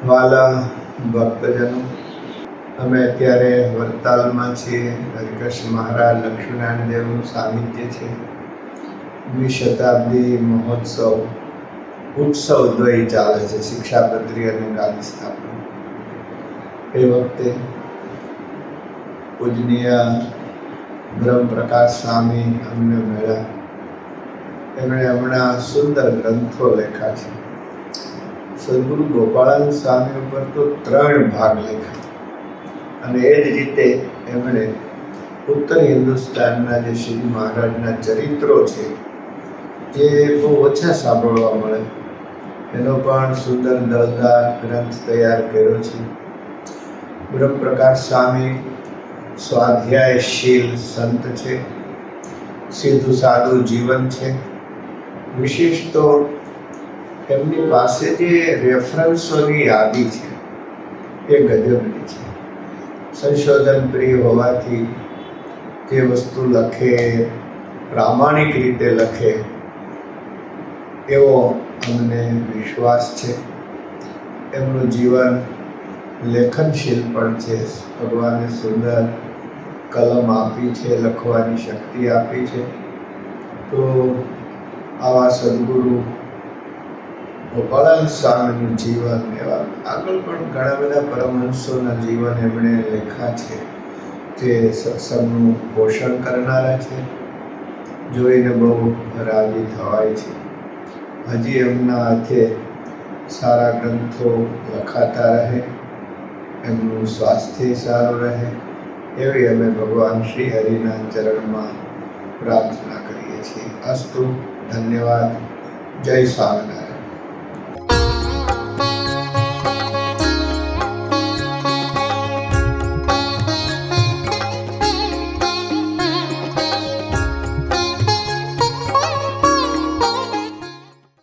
વાલા ભક્તજનો, અમે અત્યારે વરતાલમાં છીએ. હરિકૃષ્ણ મહારાજ લક્ષ્મીનારાયણ દેવનું સાનિધ્ય છે. દ્વિશતાબ્દી મહોત્સવ ઉત્સવ દ્વય ચાલે છે, શિક્ષાપત્રી અને ગાદી સ્થાપના. એ વખતે પૂજનીય બ્રહ્મપ્રકાશ સ્વામી અમને મળ્યા. એમણે હમણાં સુંદર ગ્રંથો લખ્યા છે. સદગુરુ ગોપાળાનંદ સ્વામી ઉપર તો 3 ભાગ લખ્યા, અને એ જ રીતે એમણે ઉત્તર હિન્દુસ્તાનના જે શ્રી મહારાજના ચરિત્રો છે, જે બહુ ઓછા સાંભળવા મળે, એનો પણ સુંદર દળદાર ગ્રંથ તૈયાર કર્યો છે. બ્રહ્મપ્રકાશ સ્વામી સ્વાધ્યાયશીલ સંત છે, સીધું સાદું જીવન છે. વિશેષ તો એમની પાસે જે રેફરન્સોની યાદી છે એ ગજબની છે. સંશોધન પ્રિય હોવાથી જે વસ્તુ લખે, પ્રામાણિક રીતે લખે એવો અમને વિશ્વાસ છે. એમનું જીવન લેખનશીલ પણ છે. ભગવાને સુંદર કલમ આપી છે, લખવાની શક્તિ આપી છે. તો આવા સદગુરુ ગોપાળાનંદ સ્વામીનું જીવન, એવા આગળ પણ ઘણા બધા પરમહંસોના જીવન એમણે લખ્યા છે, જે સત્સંગનું પોષણ કરનારા છે. જોઈને બહુ રાજી થવાય છે. હજી એમના હાથે સારા ગ્રંથો લખાતા રહે, એમનું સ્વાસ્થ્ય સારું રહે, એવી અમે ભગવાન શ્રી હરિના ચરણમાં પ્રાર્થના કરીએ છીએ. અસ્તુ. ધન્યવાદ. જય સ્વામિનારાયણ.